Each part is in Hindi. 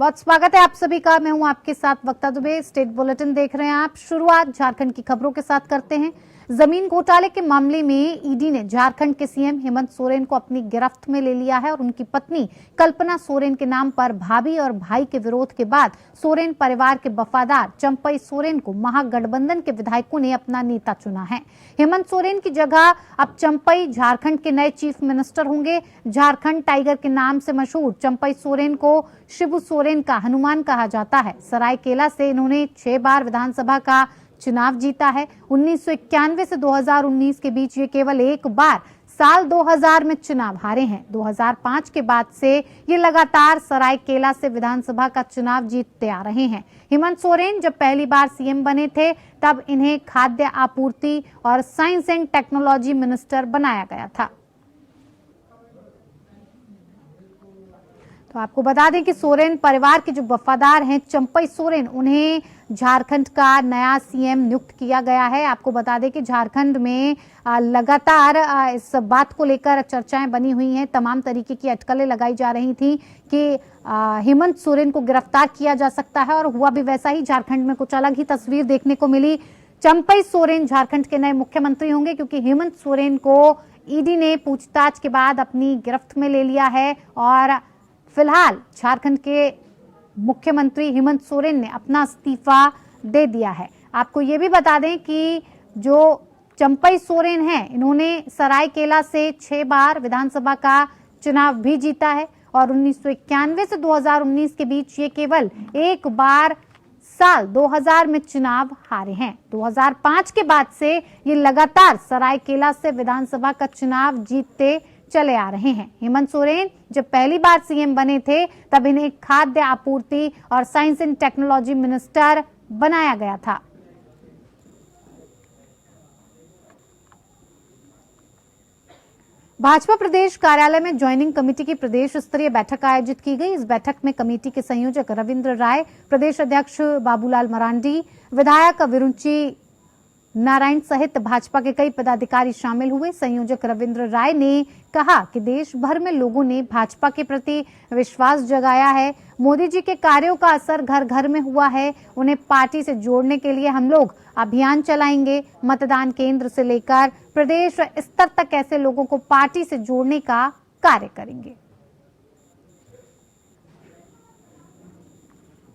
बहुत स्वागत है आप सभी का। मैं हूं आपके साथ वक्ता दुबे। स्टेट बुलेटिन देख रहे हैं आप। शुरुआत झारखंड की खबरों के साथ करते हैं। जमीन घोटाले के मामले में ईडी ने झारखंड के सीएम हेमंत सोरेन को अपनी गिरफ्त में ले लिया है और उनकी पत्नी कल्पना सोरेन के नाम पर भाभी और भाई के विरोध के बाद सोरेन परिवार के वफादार चंपई सोरेन को महागठबंधन के विधायकों ने अपना नेता चुना है। हेमंत सोरेन की जगह अब चंपई झारखंड के नए चीफ मिनिस्टर होंगे। झारखंड टाइगर के नाम से मशहूर चंपई सोरेन को शिबू सोरेन का हनुमान कहा जाता है। सरायकेला से इन्होंने 6 बार विधानसभा का चुनाव जीता है। 1991 से 2019 के बीच ये केवल एक बार साल 2000 में चुनाव हारे हैं। 2005 के बाद से ये लगातार सरायकेला से विधानसभा का चुनाव जीतते आ रहे हैं। हेमंत सोरेन जब पहली बार सीएम बने थे तब इन्हें खाद्य आपूर्ति और साइंस एंड टेक्नोलॉजी मिनिस्टर बनाया गया था। तो आपको बता दें कि सोरेन परिवार के जो वफादार हैं चंपई सोरेन, उन्हें झारखंड का नया सीएम नियुक्त किया गया है। आपको बता दें कि झारखंड में लगातार इस बात को लेकर चर्चाएं बनी हुई हैं। तमाम तरीके की अटकलें लगाई जा रही थी कि हेमंत सोरेन को गिरफ्तार किया जा सकता है और हुआ भी वैसा ही। झारखंड में कुछ अलग ही तस्वीर देखने को मिली। चंपई सोरेन झारखंड के नए मुख्यमंत्री होंगे क्योंकि हेमंत सोरेन को ईडी ने पूछताछ के बाद अपनी गिरफ्त में ले लिया है और फिलहाल झारखंड के मुख्यमंत्री हेमंत सोरेन ने अपना इस्तीफा दे दिया है। आपको ये भी बता दें कि जो चंपई सोरेन हैं, इन्होंने सरायकेला से 6 बार विधानसभा का चुनाव भी जीता है और 1991 से 2019 के बीच ये केवल एक बार साल 2000 में चुनाव हारे हैं। 2005 के बाद से ये लगातार सरायकेला से विधानसभा का चुनाव जीतते चले आ रहे हैं। हेमंत सोरेन जब पहली बार सीएम बने थे तब इन्हें खाद्य आपूर्ति और साइंस एंड टेक्नोलॉजी मिनिस्टर बनाया गया था। भाजपा प्रदेश कार्यालय में ज्वाइनिंग कमेटी की प्रदेश स्तरीय बैठक आयोजित की गई। इस बैठक में कमेटी के संयोजक रविंद्र राय, प्रदेश अध्यक्ष बाबूलाल मरांडी, विधायक विरुंची नारायण सहित भाजपा के कई पदाधिकारी शामिल हुए। संयोजक रविंद्र राय ने कहा कि देश भर में लोगों ने भाजपा के प्रति विश्वास जगाया है। मोदी जी के कार्यों का असर घर घर में हुआ है। उन्हें पार्टी से जोड़ने के लिए हम लोग अभियान चलाएंगे। मतदान केंद्र से लेकर प्रदेश स्तर तक ऐसे लोगों को पार्टी से जोड़ने का कार्य करेंगे।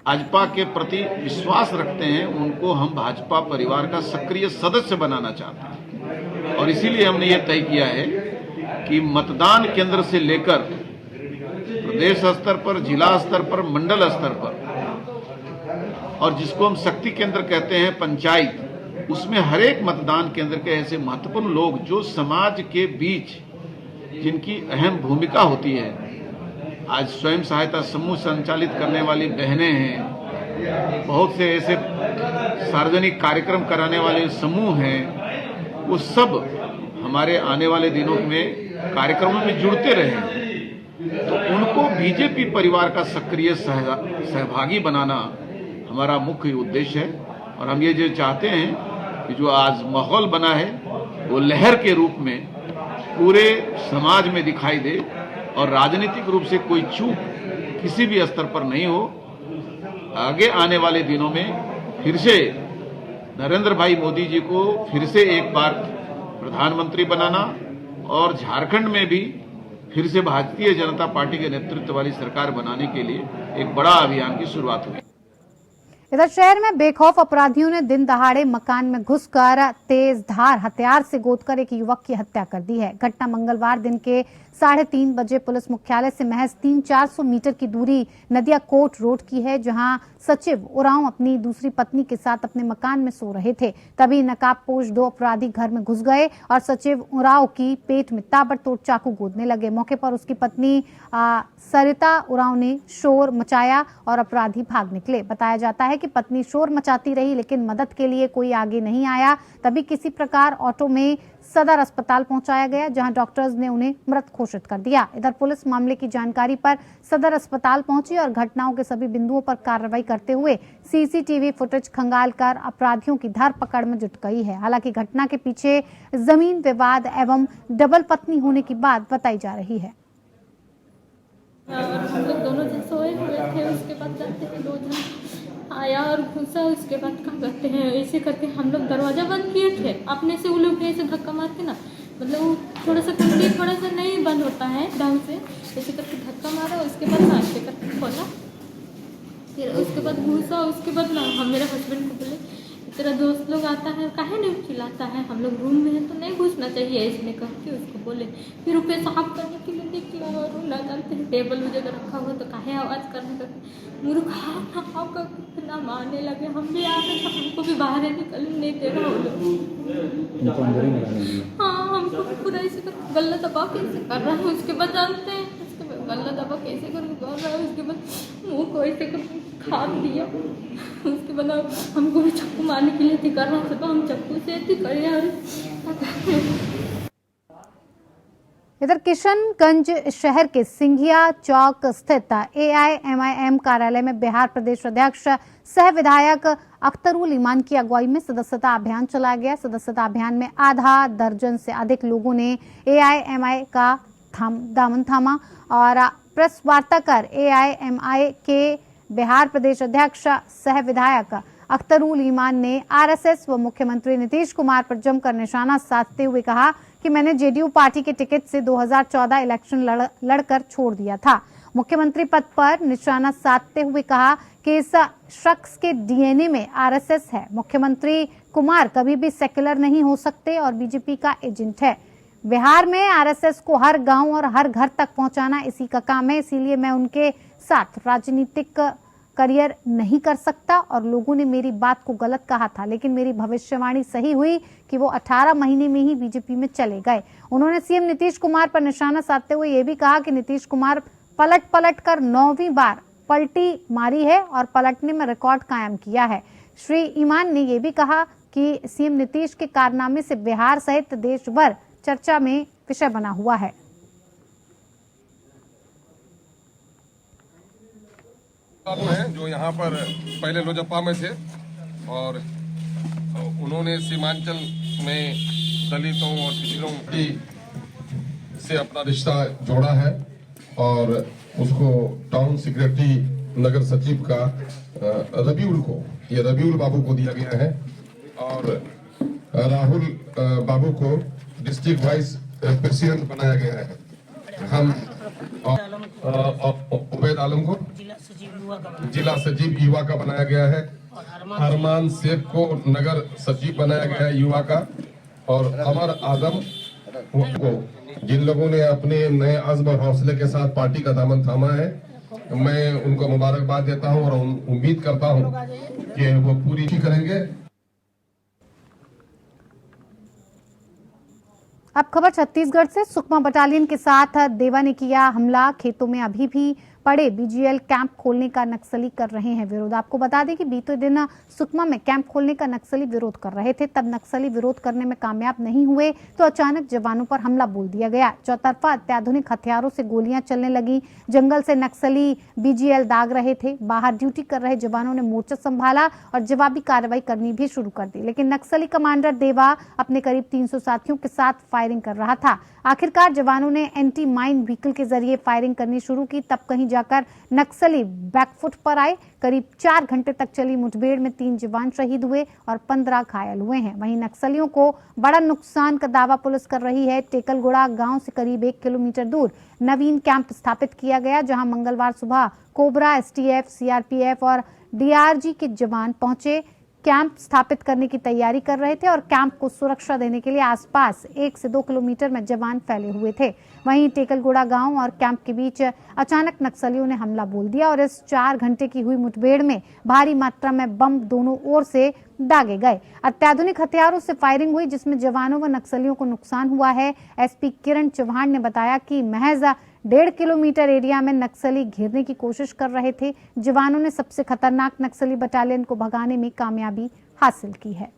भाजपा के प्रति विश्वास रखते हैं, उनको हम भाजपा परिवार का सक्रिय सदस्य बनाना चाहते हैं और इसीलिए हमने ये तय किया है कि मतदान केंद्र से लेकर प्रदेश स्तर पर, जिला स्तर पर, मंडल स्तर पर और जिसको हम शक्ति केंद्र कहते हैं पंचायत, उसमें हर एक मतदान केंद्र के ऐसे महत्वपूर्ण लोग जो समाज के बीच जिनकी अहम भूमिका होती है। आज स्वयं सहायता समूह संचालित करने वाली बहनें हैं, बहुत से ऐसे सार्वजनिक कार्यक्रम कराने वाले समूह हैं, वो सब हमारे आने वाले दिनों में कार्यक्रमों में जुड़ते रहे। तो उनको बीजेपी परिवार का सक्रिय सहभागी बनाना हमारा मुख्य उद्देश्य है और हम ये जो चाहते हैं कि जो आज माहौल बना है वो लहर के रूप में पूरे समाज में दिखाई दे और राजनीतिक रूप से कोई चूक किसी भी स्तर पर नहीं हो। आगे आने वाले दिनों में फिर से नरेंद्र भाई मोदी जी को फिर से एक बार प्रधानमंत्री बनाना और झारखंड में भी फिर से भारतीय जनता पार्टी के नेतृत्व वाली सरकार बनाने के लिए एक बड़ा अभियान की शुरुआत हुई। इधर शहर में बेखौफ अपराधियों ने दिन दहाड़े मकान में घुसकर तेज धार हथियार से गोदकर एक युवक की हत्या कर दी है। घटना मंगलवार दिन के 3:30 बजे पुलिस मुख्यालय से महज 300-400 मीटर की दूरी नदिया कोट रोड की है, जहां सचिव उरांव अपनी दूसरी पत्नी के साथ अपने मकान में सो रहे थे। तभी नकाबपोश 2 अपराधी घर में घुस गए और सचिव उरांव की पेट में ताबड़तोड़ चाकू गोदने लगे। मौके पर उसकी पत्नी सरिता उरांव ने शोर मचाया और अपराधी भाग निकले। बताया जाता है कि पत्नी शोर मचाती रही लेकिन मदद के लिए कोई आगे नहीं आया। तभी किसी प्रकार ऑटो में सदर अस्पताल पहुंचाया गया, जहां डॉक्टर्स ने उन्हें मृत घोषित कर दिया। इधर पुलिस मामले की जानकारी पर सदर अस्पताल पहुंची और घटनाओं के सभी बिंदुओं पर कार्रवाई करते हुए सीसीटीवी फुटेज खंगालकर अपराधियों की धरपकड़ में जुट गई है। हालांकि घटना के पीछे जमीन विवाद एवं डबल पत्नी होने की बात बताई जा रही है। और हम लोग दोनों जन सोए हुए थे। उसके बाद जाते हैं 2 जन आया और घुसा। उसके बाद क्या कहते हैं, ऐसे करके हम लोग दरवाज़ा बंद किए थे अपने से। वो लोग ऐसे धक्का मार के ना, मतलब थोड़ा सा कुंडी थोड़ा सा नहीं बंद होता है ढंग से, ऐसे करके धक्का मारा। उसके बाद ना ऐसे करके खोला, फिर उसके बाद घुसा। उसके बाद ना हम मेरे हस्बैंड को बोले तेरा दोस्त लोग आता है काहे नहीं चिल्लाता है, हम लोग रूम में हैं तो नहीं घुसना चाहिए, इसने कह के उसको बोले। फिर वो पेशाब करने के लिए निकला और ना जानते हैं टेबल जगह रखा हुआ तो काहे आवाज़ करने का मुर्खा का कितना मारने लगे। हम भी आ रहे थे, हमको भी बाहर निकलने नहीं दे रहा वो लोग। हाँ, हमको पूरा ऐसे कर गला दबा कैसे कर रहा है। उसके बाद जानते हैं उसके बाद गला दबा कैसे करके कर रहा है। उसके बाद मुँह को ऐसे कर खा दिया। उसके बाद हमको भी चाकू मारने के लिए थी कर रहा था, तो हम चाकू से थी करे। और इधर किशनगंज शहर के सिंघिया चौक स्थित AIMIM कार्यालय में बिहार प्रदेश अध्यक्ष सह विधायक अख्तरुल ईमान की अगुवाई में सदस्यता अभियान चलाया गया। सदस्यता अभियान में आधा दर्जन से अधिक लोगों ने AIMI का दामन थामा और प्रेस वार्ता कर AIMI के बिहार प्रदेश अध्यक्ष सह विधायक अख्तरुल ईमान ने RSS व मुख्यमंत्री नीतीश कुमार पर जमकर निशाना साधते हुए कहा कि मैंने JDU पार्टी के टिकट से 2014 इलेक्शन लड़कर छोड़ दिया था। मुख्यमंत्री पद पर निशाना साधते हुए कहा कि इस शख्स के DNA में RSS है। मुख्यमंत्री कुमार कभी भी सेक्युलर नहीं हो सकते और बीजेपी का एजेंट है। बिहार में RSS को हर गांव और हर घर तक पहुंचाना इसी का काम है, इसीलिए मैं उनके साथ राजनीतिक करियर नहीं कर सकता। और लोगों ने मेरी बात को गलत कहा था, लेकिन मेरी भविष्यवाणी सही हुई कि वो 18 महीने में ही बीजेपी में चले गए। उन्होंने CM नीतीश कुमार पर निशाना साधते हुए ये भी कहा कि नीतीश कुमार पलट कर 9वीं बार पलटी मारी है और पलटने में रिकॉर्ड कायम किया है। श्री ईमान ने ये भी कहा कि CM नीतीश के कारनामे से बिहार सहित देश भर चर्चा में विषय बना हुआ है। बाबू हैं जो यहाँ पर पहले लोजपा में थे और उन्होंने सीमांचल में दलितों और पिछड़ों से अपना रिश्ता जोड़ा है और उसको टाउन सेक्रेटरी नगर सचिव का रबीउल बाबू को दिया गया है और राहुल बाबू को डिस्ट्रिक्ट वाइस प्रेसिडेंट बनाया गया है। हम उबैद आलम को जिला सचिव युवा का बनाया गया है। अरमान शेख को नगर सचिव बनाया गया है युवा का। और अमर आदम को, जिन लोगों ने अपने नए अज़्म और हौसले के साथ पार्टी का दामन थामा है, मैं उनको मुबारकबाद देता हूं और उम्मीद करता हूं कि वो पूरी करेंगे। अब खबर छत्तीसगढ़ से। सुकमा बटालियन के साथ देवा ने किया हमला। खेतों में अभी भी पड़े BGL कैंप खोलने का नक्सली कर रहे हैं विरोध। आपको बता दें कि बीते दिन सुकमा में कैंप खोलने का नक्सली विरोध कर रहे थे। तब नक्सली विरोध करने में कामयाब नहीं हुए तो अचानक जवानों पर हमला बोल दिया गया। चौतरफा अत्याधुनिक हथियारों से गोलियां चलने लगी। जंगल से नक्सली BGL दाग रहे थे। बाहर ड्यूटी कर रहे जवानों ने मोर्चा संभाला और जवाबी कार्रवाई करनी भी शुरू कर दी, लेकिन नक्सली कमांडर देवा अपने करीब 300 साथियों के साथ फायरिंग कर रहा था। आखिरकार जवानों ने एंटी माइन व्हीकल के जरिए फायरिंग करनी शुरू की। तब कहीं जाकर नक्सली बैकफुट पर आए। करीब 4 घंटे तक चली मुठभेड़ में 3 जवान शहीद हुए और 15 घायल हुए हैं। वहीं नक्सलियों को बड़ा नुकसान का दावा पुलिस कर रही है। टेकलगुड़ा गांव से करीब 1 किलोमीटर दूर नवीन कैंप स्थापित किया गया, जहां मंगलवार सुबह कोबरा, STF, CRPF और DRG के जवान पहुंचे। कैंप स्थापित करने की तैयारी कर रहे थे और कैंप को सुरक्षा देने के लिए आसपास 1 से 2 किलोमीटर में जवान फैले हुए थे। वहीं टेकलगुड़ा गांव और कैंप के बीच अचानक नक्सलियों ने हमला बोल दिया और इस 4 घंटे की हुई मुठभेड़ में भारी मात्रा में बम दोनों ओर से दागे गए। अत्याधुनिक हथियारों से फायरिंग हुई, जिसमें जवानों व नक्सलियों को नुकसान हुआ है। SP किरण चौहान ने बताया कि महज 1.5 किलोमीटर एरिया में नक्सली घेरने की कोशिश कर रहे थे। जवानों ने सबसे खतरनाक नक्सली बटालियन को भगाने में कामयाबी हासिल की है।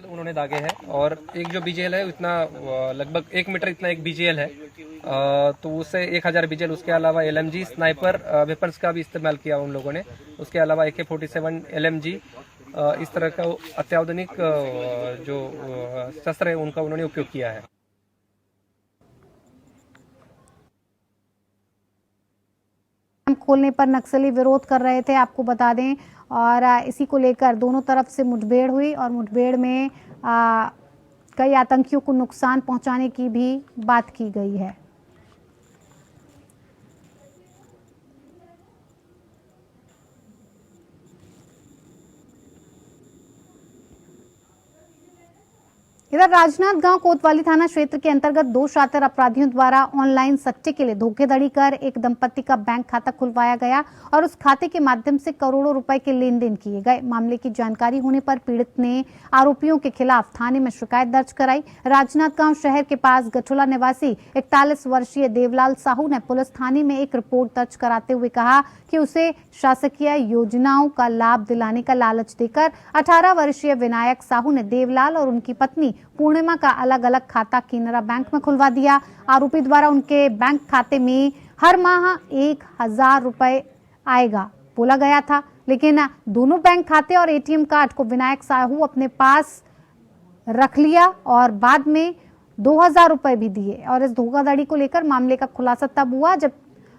उन्होंने दागे हैं और एक जो BGL है इतना लगभग 1 मीटर इतना एक BGL है, तो उससे 1000 BGL, उसके अलावा LMG स्नाइपर वेपन्स का भी इस्तेमाल किया उन लोगों ने। उसके अलावा AK-47 LMG इस तरह का अत्याधुनिक जो शस्त्र है उनका उन्होंने उपयोग किया है। खोलने पर नक्सली विरोध कर रहे थे, आपको बता दें, और इसी को लेकर दोनों तरफ से मुठभेड़ हुई और मुठभेड़ में कई आतंकियों को नुकसान पहुंचाने की भी बात की गई है। इधर राजनांदगांव कोतवाली थाना क्षेत्र के अंतर्गत 2 शातिर अपराधियों द्वारा ऑनलाइन सट्टे के लिए धोखाधड़ी कर एक दंपति का बैंक खाता खुलवाया गया और उस खाते के माध्यम से करोड़ों रुपए के लेन देन किए गए। मामले की जानकारी होने पर पीड़ित ने आरोपियों के खिलाफ थाने में शिकायत दर्ज कराई। राजनांदगांव शहर के पास गठोला निवासी 41 वर्षीय देवलाल साहू ने पुलिस थाने में एक रिपोर्ट दर्ज कराते हुए कहा कि उसे शासकीय योजनाओं का लाभ दिलाने का लालच देकर 18 वर्षीय विनायक साहू ने देवलाल और उनकी पत्नी पूर्णिमा का अलग अलग खाता केनरा बैंक में खुलवा दिया। आरोपी द्वारा उनके बैंक खाते में हर माह 1000 रुपए आएगा बोला गया था, लेकिन दोनों बैंक खाते और एटीएम कार्ड को विनायक साहू अपने पास रख लिया और बाद में 2000 रुपए भी दिए। और इस धोखाधड़ी को लेकर मामले का खुलासा तब हुआ जब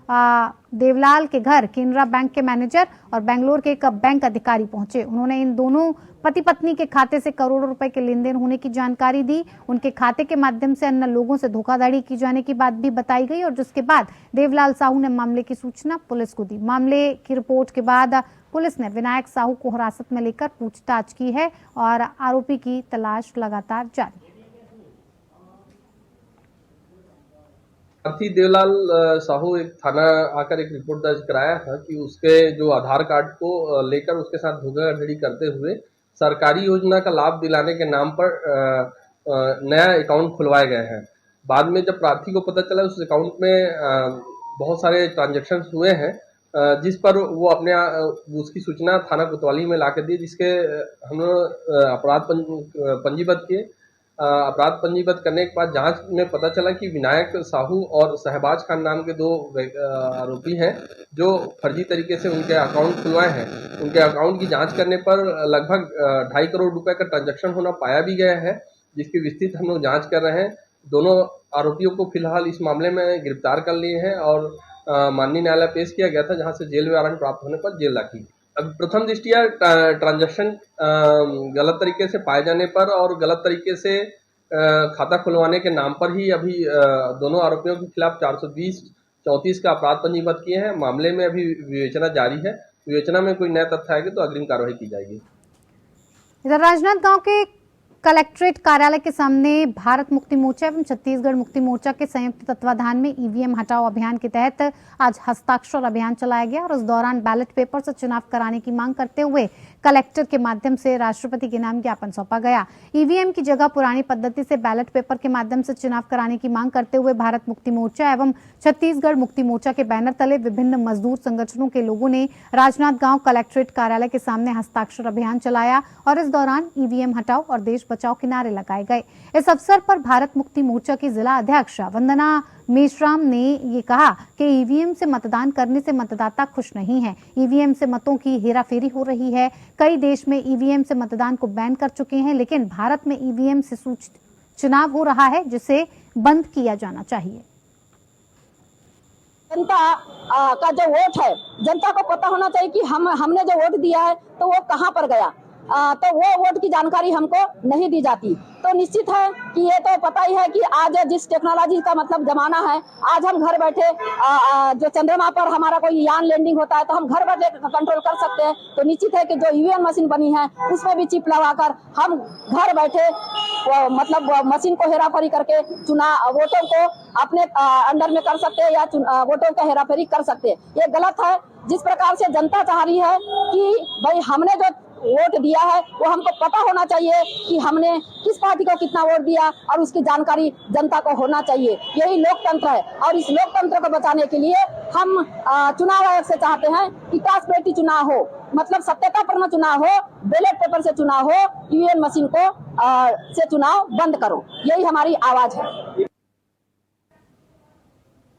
देवलाल के घर केनरा बैंक के मैनेजर और बेंगलोर के एक बैंक अधिकारी पहुंचे। उन्होंने इन दोनों पति पत्नी के खाते से करोड़ों रुपए के लेन देन होने की जानकारी दी। उनके खाते के माध्यम से अन्य लोगों से धोखाधड़ी की जाने की बात भी बताई गई और जिसके बाद देवलाल साहू ने मामले की सूचना पुलिस को दी। मामले की रिपोर्ट के बाद पुलिस ने विनायक साहू को हिरासत में लेकर पूछताछ की है और आरोपी की तलाश लगातार जारी है। देवलाल साहू एक थाना आकर एक रिपोर्ट दर्ज कराया था कि उसके जो आधार कार्ड को लेकर उसके साथ धोखाधड़ी करते हुए सरकारी योजना का लाभ दिलाने के नाम पर नया अकाउंट खुलवाए गए हैं। बाद में जब प्रार्थी को पता चला उस अकाउंट में बहुत सारे ट्रांजैक्शंस हुए हैं, जिस पर वो अपने उसकी सूचना थाना कोतवाली में लाकर दी, जिसके हम लोग अपराध पंजीबद्ध किए। अपराध पंजीबद्ध करने के बाद जांच में पता चला कि विनायक साहू और शहबाज खान नाम के 2 आरोपी हैं जो फर्जी तरीके से उनके अकाउंट खुलवाए हैं। उनके अकाउंट की जांच करने पर लगभग 2.5 करोड़ रुपए का ट्रांजैक्शन होना पाया भी गया है, जिसकी विस्तृत हम लोग जांच कर रहे हैं। दोनों आरोपियों को फिलहाल इस मामले में गिरफ्तार कर लिए हैं और माननीय न्यायालय पेश किया गया था, जहां से जेल वारंट प्राप्त होने पर जेल रखी। अब प्रथम दृष्टिया ट्रांजैक्शन गलत तरीके से पाए जाने पर और गलत तरीके से खाता खुलवाने के नाम पर ही अभी दोनों आरोपियों के खिलाफ 420-34 का अपराध पंजीबद्ध किए हैं। मामले में अभी विवेचना जारी है। विवेचना में कोई नया तथ्य आएगा तो अग्रिम कार्रवाई की जाएगी। इधर राजनांदगांव के कलेक्ट्रेट कार्यालय के सामने भारत मुक्ति मोर्चा एवं छत्तीसगढ़ मुक्ति मोर्चा के संयुक्त तत्वाधान में ईवीएम हटाओ अभियान के तहत आज हस्ताक्षर अभियान चलाया गया और उस दौरान बैलेट पेपर से चुनाव कराने की मांग करते हुए कलेक्टर के माध्यम से राष्ट्रपति के नाम ज्ञापन सौंपा गया। ईवीएम की जगह पुरानी पद्धति से बैलेट पेपर के माध्यम से चुनाव कराने की मांग करते हुए भारत मुक्ति मोर्चा एवं छत्तीसगढ़ मुक्ति मोर्चा के बैनर तले विभिन्न मजदूर संगठनों के लोगों ने राजनांदगांव कलेक्ट्रेट कार्यालय के सामने हस्ताक्षर अभियान चलाया और इस दौरान ईवीएम हटाओ और देश बचाओ के नारे लगाए गए। इस अवसर पर भारत मुक्ति मोर्चा की जिला अध्यक्ष वंदना मेश्राम ने ये कहा कि ईवीएम से मतदान करने से मतदाता खुश नहीं है। ईवीएम से मतों की हेराफेरी हो रही है। कई देश में ईवीएम से मतदान को बैन कर चुके हैं, लेकिन भारत में ईवीएम से चुनाव हो रहा है, जिसे बंद किया जाना चाहिए। जनता का जो वोट है, जनता को पता होना चाहिए कि हमने जो वोट दिया है तो वो कहाँ पर गया। तो वो वोट की जानकारी हमको नहीं दी जाती। तो निश्चित है कि ये तो पता ही है कि आज जिस टेक्नोलॉजी का मतलब जमाना है, आज हम घर बैठे जो चंद्रमा पर हमारा कोई यान लैंडिंग होता है तो हम घर बैठे कंट्रोल कर सकते हैं। तो निश्चित है कि जो ईवीएम मशीन बनी है उसमें भी चिप लगाकर हम घर बैठे मतलब मशीन को हेराफेरी करके वोटों को अपने अंडर में कर सकते हैं या वोटों का हेराफेरी कर सकते हैं। ये गलत है। जिस प्रकार से जनता चाह रही है कि भाई हमने जो वोट दिया है वो हमको पता होना चाहिए कि हमने किस पार्टी को कितना वोट दिया और उसकी जानकारी जनता को होना चाहिए। यही लोकतंत्र है और इस लोकतंत्र को बचाने के लिए हम चुनाव आयोग से चाहते हैं कि ट्रांसपेरेंट चुनाव हो, मतलब सत्यतापूर्ण चुनाव हो, बैलेट पेपर से चुनाव हो, ईवीएम मशीन को से चुनाव बंद करो। यही हमारी आवाज है।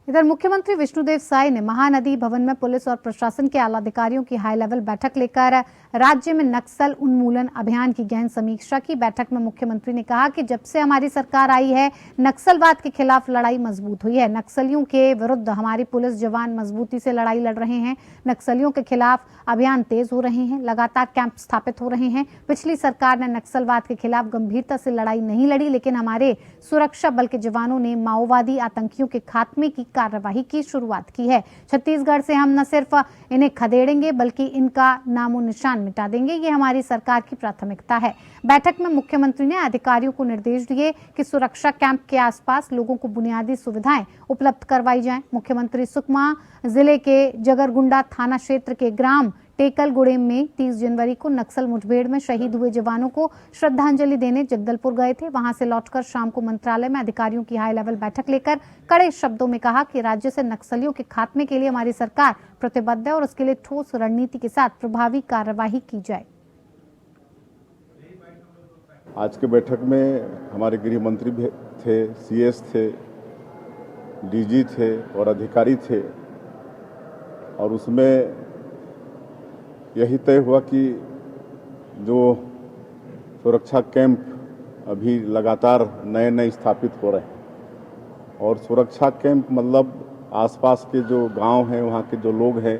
इधर मुख्यमंत्री विष्णुदेव साय ने महानदी भवन में पुलिस और प्रशासन के आला अधिकारियों की हाई लेवल बैठक लेकर राज्य में नक्सल उन्मूलन अभियान की गहन समीक्षा की। बैठक में मुख्यमंत्री ने कहा कि जब से हमारी सरकार आई है, नक्सलवाद के खिलाफ लड़ाई मजबूत हुई है। नक्सलियों के विरुद्ध हमारी पुलिस जवान मजबूती से लड़ाई लड़ रहे हैं। नक्सलियों के खिलाफ अभियान तेज हो रहे हैं, लगातार कैंप स्थापित हो रहे हैं। पिछली सरकार ने नक्सलवाद के खिलाफ गंभीरता से लड़ाई नहीं लड़ी, लेकिन हमारे सुरक्षा बल के जवानों ने माओवादी आतंकियों के खात्मे की कार्यवाही की शुरुआत की है। छत्तीसगढ़ से हम न सिर्फ इन्हें खदेड़ेंगे बल्कि इनका नामो निशान मिटा देंगे, ये हमारी सरकार की प्राथमिकता है। बैठक में मुख्यमंत्री ने अधिकारियों को निर्देश दिए कि सुरक्षा कैंप के आसपास लोगों को बुनियादी सुविधाएं उपलब्ध करवाई जाएं। मुख्यमंत्री सुकमा जिले के जगरगुंडा थाना क्षेत्र के ग्राम टेकलगुड़ेम में 30 जनवरी को नक्सल मुठभेड़ में शहीद हुए जवानों को श्रद्धांजलि देने जगदलपुर गए थे। वहां से लौटकर शाम को मंत्रालय में अधिकारियों की हाई लेवल बैठक लेकर कड़े शब्दों में कहा कि राज्य से नक्सलियों के खात्मे के लिए हमारी सरकार प्रतिबद्ध है और उसके लिए ठोस रणनीति के साथ प्रभावी कार्यवाही की जाए। आज के बैठक में हमारे गृह मंत्री भी थे, सीएस थे, डीजी थे और अधिकारी थे, और उसमें यही तय हुआ कि जो सुरक्षा कैंप अभी लगातार नए नए स्थापित हो रहे हैं, और सुरक्षा कैंप मतलब आसपास के जो गांव हैं, वहाँ के जो लोग हैं,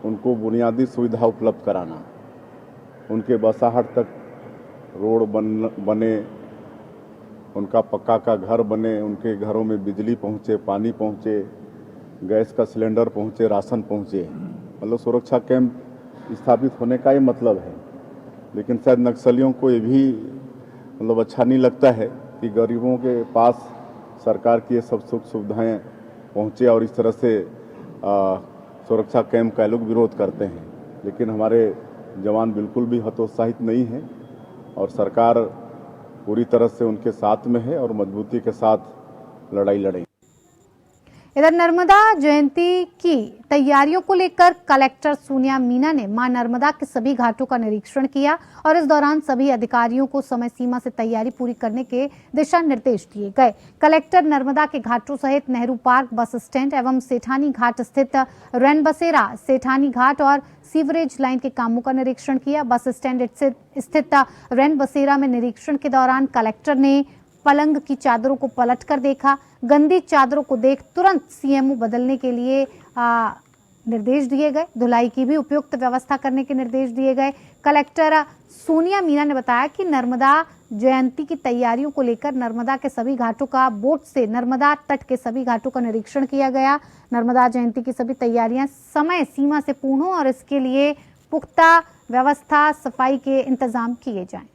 उनको बुनियादी सुविधा उपलब्ध कराना, उनके बसाहट तक रोड बने, उनका पक्का का घर बने, उनके घरों में बिजली पहुँचे, पानी पहुँचे, गैस का सिलेंडर पहुँचे, राशन पहुँचे। मतलब सुरक्षा कैंप स्थापित होने का ये मतलब है। लेकिन शायद नक्सलियों को ये भी मतलब अच्छा नहीं लगता है कि गरीबों के पास सरकार की ये सब सुख सुविधाएं पहुँचे, और इस तरह से सुरक्षा कैंप का लोग विरोध करते हैं। लेकिन हमारे जवान बिल्कुल भी हतोत्साहित नहीं हैं और सरकार पूरी तरह से उनके साथ में है और मजबूती के साथ लड़ाई लड़ेगी। इधर नर्मदा जयंती की तैयारियों को लेकर कलेक्टर सोनिया मीना ने मां नर्मदा के सभी घाटों का निरीक्षण किया और इस दौरान सभी अधिकारियों को समय सीमा से तैयारी पूरी करने के दिशा निर्देश दिए गए। कलेक्टर नर्मदा के घाटों सहित नेहरू पार्क, बस स्टैंड एवं सेठानी घाट स्थित रैनबसेरा, सेठानी घाट और सीवरेज लाइन के कामों का निरीक्षण किया। बस स्टैंड स्थित रैनबसेरा में निरीक्षण के दौरान कलेक्टर ने पलंग की चादरों को पलटकर देखा। गंदी चादरों को देख तुरंत सीएमओ बदलने के लिए निर्देश दिए गए। धुलाई की भी उपयुक्त व्यवस्था करने के निर्देश दिए गए। कलेक्टर सोनिया मीना ने बताया कि नर्मदा जयंती की तैयारियों को लेकर नर्मदा के सभी घाटों का बोट से नर्मदा तट के सभी घाटों का निरीक्षण किया गया। नर्मदा जयंती की सभी तैयारियां समय सीमा से पूर्ण हो और इसके लिए पुख्ता व्यवस्था, सफाई के इंतजाम किए जाएं।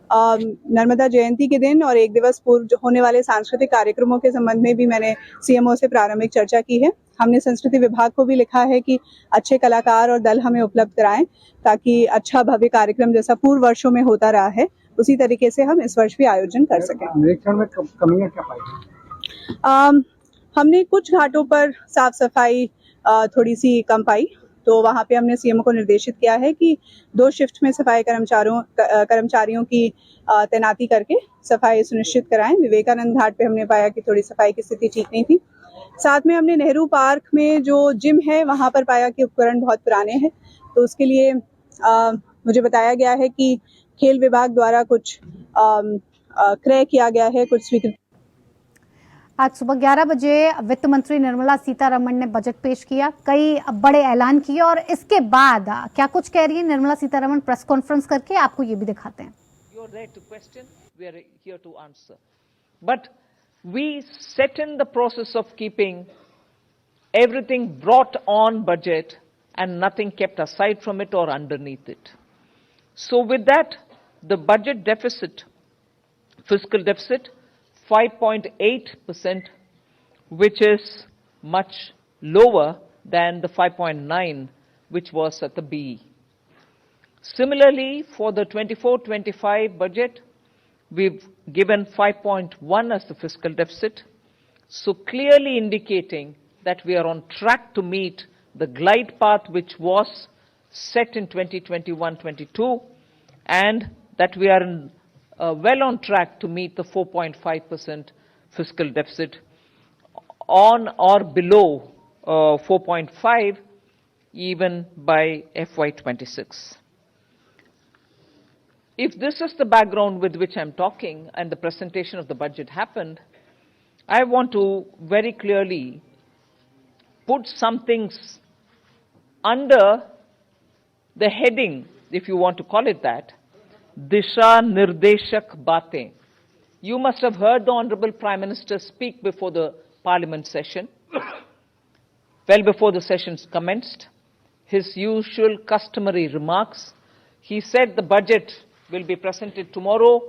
नर्मदा जयंती के दिन और एक दिवस पूर्व होने वाले सांस्कृतिक कार्यक्रमों के संबंध में भी मैंने सीएमओ से प्रारंभिक चर्चा की है। हमने संस्कृति विभाग को भी लिखा है कि अच्छे कलाकार और दल हमें उपलब्ध कराएं ताकि अच्छा भव्य कार्यक्रम जैसा पूर्व वर्षों में होता रहा है उसी तरीके से हम इस वर्ष भी आयोजन कर सकें। निरीक्षण में कमियां क्या पाई? हमने कुछ घाटों पर साफ सफाई थोड़ी सी कम पाई, तो वहां पे हमने सीएमओ को निर्देशित किया है कि 2 शिफ्ट में सफाई कर्मचारियों की तैनाती करके सफाई सुनिश्चित कराएं। विवेकानंद घाट पे हमने पाया कि थोड़ी सफाई की स्थिति ठीक नहीं थी। साथ में हमने नेहरू पार्क में जो जिम है वहां पर पाया कि उपकरण बहुत पुराने हैं, तो उसके लिए मुझे बताया गया है कि खेल विभाग द्वारा कुछ क्रय किया गया है, कुछ स्वीकृति। आज सुबह 11 बजे वित्त मंत्री निर्मला सीतारमण ने बजट पेश किया, कई बड़े ऐलान किए और इसके बाद क्या कुछ कह रही है निर्मला सीतारमण प्रेस कॉन्फ्रेंस करके, आपको ये भी दिखाते हैं। You're there to question, we are here to answer. But we set in the process of keeping everything brought on budget and nothing kept aside from it or underneath it. So with that, the budget deficit, fiscal deficit, 5.8%, which is much lower than the 5.9 which was at the BE. Similarly, for the 24-25 budget, we've given 5.1 as the fiscal deficit, so clearly indicating that we are on track to meet the glide path which was set in 2021-22 and that we are well on track to meet the 4.5% fiscal deficit on or below 4.5 even by FY26. If this is the background with which I'm talking and the presentation of the budget happened, I want to very clearly put some things under the heading, if you want to call it that, Disha Nirdeshak Baatein. You must have heard the Honorable Prime Minister speak before the Parliament session, well before the sessions commenced. His usual customary remarks. He said the budget will be presented tomorrow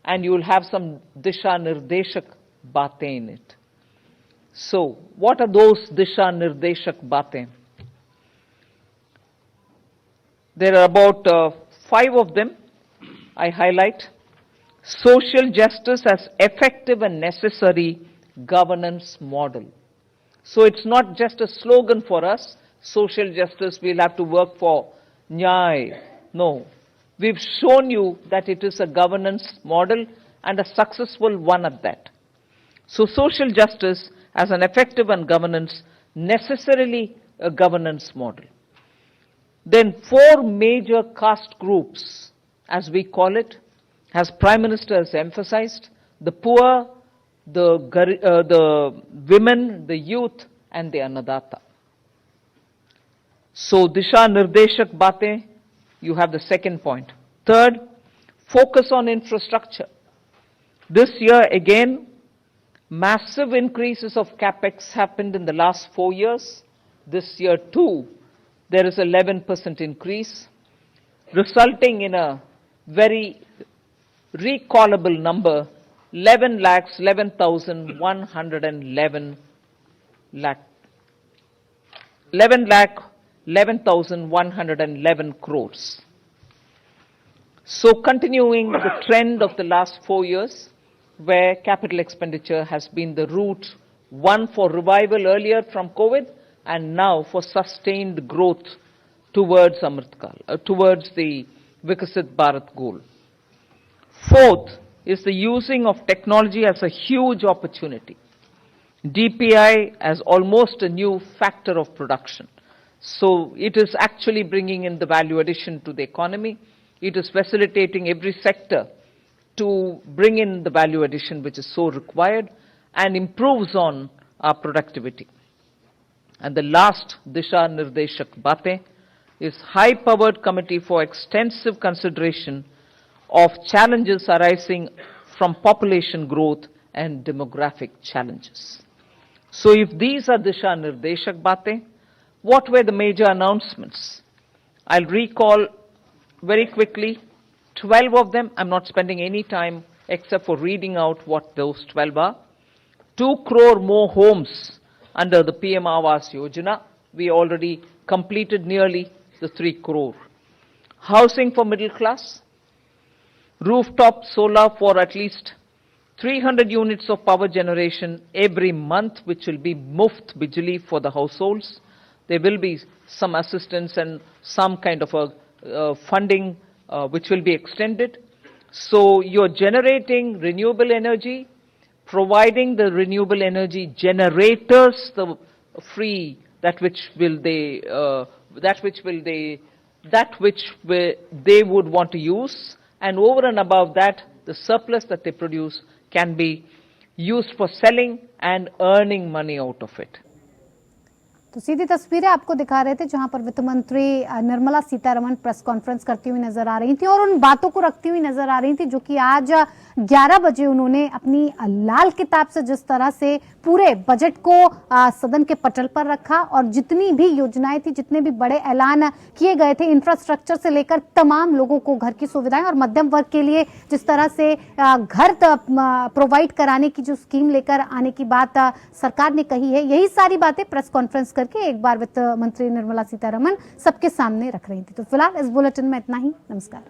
and you will have some Disha Nirdeshak Baatein in it. So, what are those Disha Nirdeshak Baatein? There are about 5 of them I highlight. Social justice as effective and necessary governance model. So it's not just a slogan for us, social justice, we'll have to work for Nyay. No. We've shown you that it is a governance model and a successful one at that. So social justice as an effective and governance, necessarily a governance model. Then 4 major caste groups, as we call it, as Prime Minister has emphasized, the poor, the women, the youth, and the Annadata. So, Disha Nirdeshak Baatein, you have the second point. Third, focus on infrastructure. This year, again, massive increases of capex happened in the last 4 years. This year, too, there is 11% increase, resulting in a very recallable number, 11,11,111 crores. So continuing the trend of the last 4 years, where capital expenditure has been the route, one for revival earlier from COVID, and now for sustained growth towards Amritkal, towards the Vikasit Bharat goal. Fourth is the using of technology as a huge opportunity. DPI as almost a new factor of production. So it is actually bringing in the value addition to the economy. It is facilitating every sector to bring in the value addition which is so required and improves on our productivity. And the last Disha Nirdeshak Baatein is high-powered committee for extensive consideration of challenges arising from population growth and demographic challenges. So if these are Disha Nirdeshak Baatein, what were the major announcements? I'll recall very quickly 12 of them. I'm not spending any time except for reading out what those 12 are. 2 crore more homes under the PM Awas Yojana. We already completed nearly the 3 crore. Housing for middle class. Rooftop solar for at least 300 units of power generation every month, which will be muft bijli for the households. There will be some assistance and some kind of a funding which will be extended. So you're generating renewable energy, providing the renewable energy generators the free they would want to use, and over and above that, the surplus that they produce can be used for selling and earning money out of it. तो सीधी तस्वीरें आपको दिखा रहे थे जहां पर वित्त मंत्री निर्मला सीतारमण प्रेस कॉन्फ्रेंस करती हुई नजर आ रही थी और उन बातों को रखती हुई नजर आ रही थी जो कि आज 11 बजे उन्होंने अपनी लाल किताब से जिस तरह से पूरे बजट को सदन के पटल पर रखा और जितनी भी योजनाएं थी, जितने भी बड़े ऐलान किए गए थे, इंफ्रास्ट्रक्चर से लेकर तमाम लोगों को घर की सुविधाएं और मध्यम वर्ग के लिए जिस तरह से घर प्रोवाइड कराने की जो स्कीम लेकर आने की बात सरकार ने कही है, यही सारी बातें प्रेस कॉन्फ्रेंस करके एक बार वित्त मंत्री निर्मला सीतारमण सबके सामने रख रही थी। तो फिलहाल इस बुलेटिन में इतना ही। नमस्कार।